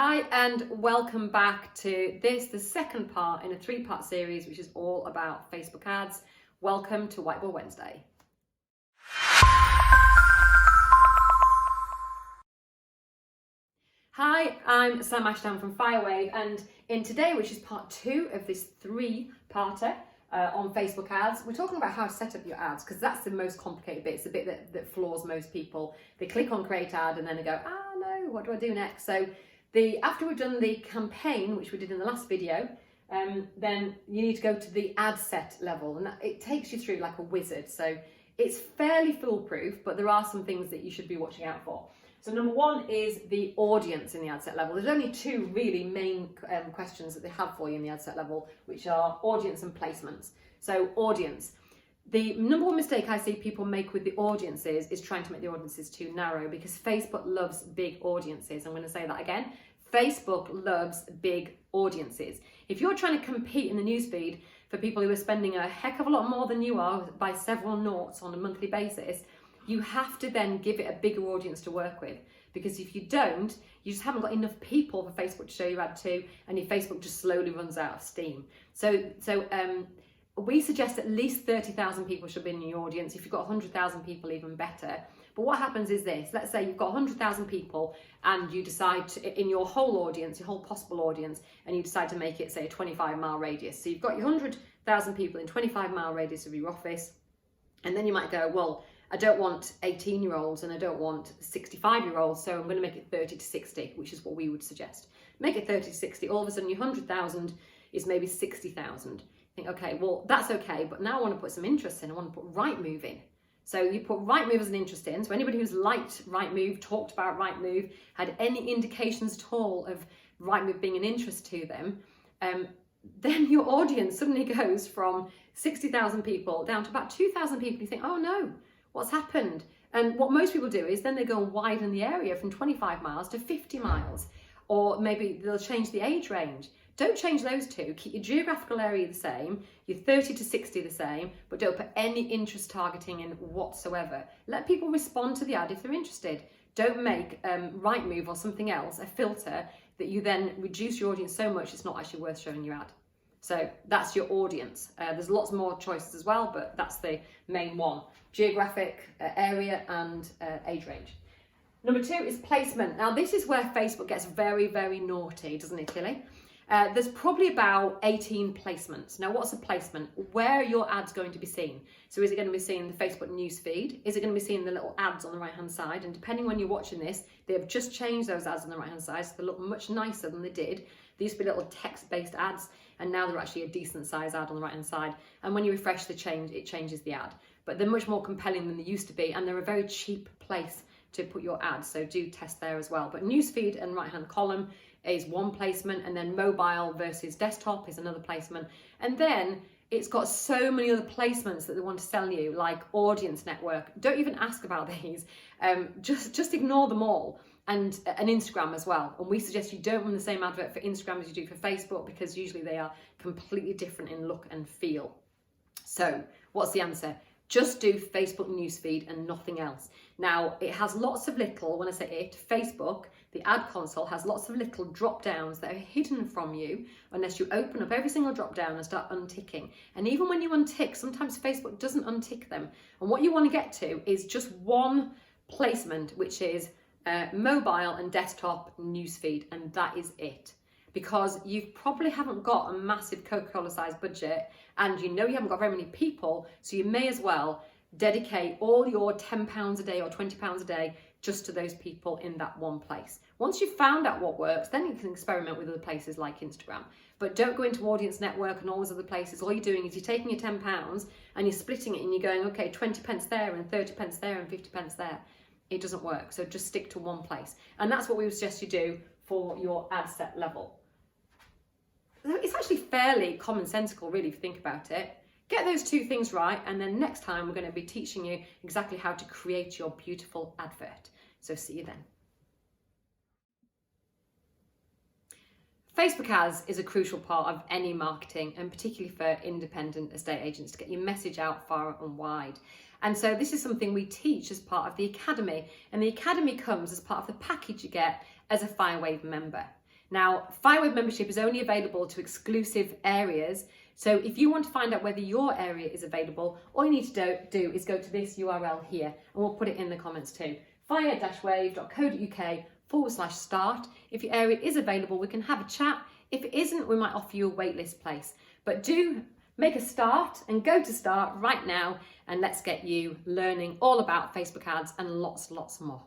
Hi and welcome back to the second part in a 3-part series which is all about Facebook ads. Welcome to Whiteboard Wednesday. Hi, I'm Sam Ashdown from Firewave, and in today, which is part 2 of this 3-parter on Facebook ads, we're talking about how to set up your ads, because that's the most complicated bit. It's the bit that floors most people. They click on create ad and then they go, no, what do I do next? So after we've done the campaign, which we did in the last video, then you need to go to the Adset level, and it takes you through like a wizard. So it's fairly foolproof, but there are some things that you should be watching out for. So number 1 is the audience in the Adset level. There's only 2 really main questions that they have for you in the Adset level, which are audience and placements. So audience. The number 1 mistake I see people make with the audiences is trying to make the audiences too narrow, because Facebook loves big audiences. I'm going to say that again. Facebook loves big audiences. If you're trying to compete in the newsfeed for people who are spending a heck of a lot more than you are by several noughts on a monthly basis, you have to then give it a bigger audience to work with, because if you don't, you just haven't got enough people for Facebook to show your ad to, and your Facebook just slowly runs out of steam. So we suggest at least 30,000 people should be in your audience. If you've got 100,000 people, even better. But what happens is this: let's say you've got 100,000 people and you decide to, in your whole audience, your whole possible audience, and you decide to make it, say, a 25-mile radius. So you've got your 100,000 people in 25-mile radius of your office, and then you might go, well, I don't want 18-year-olds and I don't want 65-year-olds, so I'm going to make it 30 to 60, which is what we would suggest. Make it 30 to 60. All of a sudden, your 100,000 is maybe 60,000. Think, okay, well, that's okay, but now I want to put some interest in. I want to put Rightmove in. So you put Rightmove as an interest in. So anybody who's liked Rightmove, talked about Rightmove, had any indications at all of Rightmove being an interest to them, then your audience suddenly goes from 60,000 people down to about 2,000 people. You think, oh no, what's happened? And what most people do is then they go and widen the area from 25 miles to 50 miles, or maybe they'll change the age range. Don't change those 2. Keep your geographical area the same, your 30 to 60 the same, but don't put any interest targeting in whatsoever. Let people respond to the ad if they're interested. Don't make Rightmove or something else a filter that you then reduce your audience so much it's not actually worth showing your ad. So that's your audience. There's lots more choices as well, but that's the main one: geographic area and age range. Number 2 is placement. Now this is where Facebook gets very, very naughty, doesn't it, Tilly? There's probably about 18 placements. Now, what's a placement? Where are your ads going to be seen? So is it going to be seen in the Facebook news feed? Is it going to be seen in the little ads on the right-hand side? And depending when you're watching this, they have just changed those ads on the right-hand side, so they look much nicer than they did. They used to be little text-based ads, and now they're actually a decent size ad on the right-hand side. And when you refresh it changes the ad. But they're much more compelling than they used to be, and they're a very cheap place to put your ads, so do test there as well. But newsfeed and right-hand column is one placement, and then mobile versus desktop is another placement. And then it's got so many other placements that they want to sell you, like audience network. Don't even ask about these. Just ignore them all. And Instagram as well. And we suggest you don't run the same advert for Instagram as you do for Facebook, because usually they are completely different in look and feel. So what's the answer? Just do Facebook newsfeed and nothing else. Now, it has lots of little, when I say it, Facebook, the ad console has lots of little drop downs that are hidden from you unless you open up every single drop down and start unticking. And even when you untick, sometimes Facebook doesn't untick them. And what you want to get to is just one placement, which is mobile and desktop newsfeed, and that is it. Because you probably haven't got a massive Coca-Cola sized budget, and you know you haven't got very many people, so you may as well dedicate all your £10 a day or £20 a day just to those people in that one place. Once you've found out what works, then you can experiment with other places like Instagram. But don't go into Audience Network and all those other places. All you're doing is you're taking your £10 and you're splitting it, and you're going, okay, 20 pence there and 30 pence there and 50 pence there. It doesn't work, so just stick to one place. And that's what we would suggest you do for your ad set level. It's actually fairly commonsensical, really, if you think about it. Get those 2 things right, and then next time we're going to be teaching you exactly how to create your beautiful advert. So see you then. Facebook ads is a crucial part of any marketing, and particularly for independent estate agents, to get your message out far and wide. And so this is something we teach as part of the Academy, and the Academy comes as part of the package you get as a Firewave member. Now, Firewave membership is only available to exclusive areas. So if you want to find out whether your area is available, all you need to do is go to this URL here, and we'll put it in the comments too. fire-wave.co.uk/start. If your area is available, we can have a chat. If it isn't, we might offer you a waitlist place. But do make a start and go to start right now, and let's get you learning all about Facebook ads and lots more.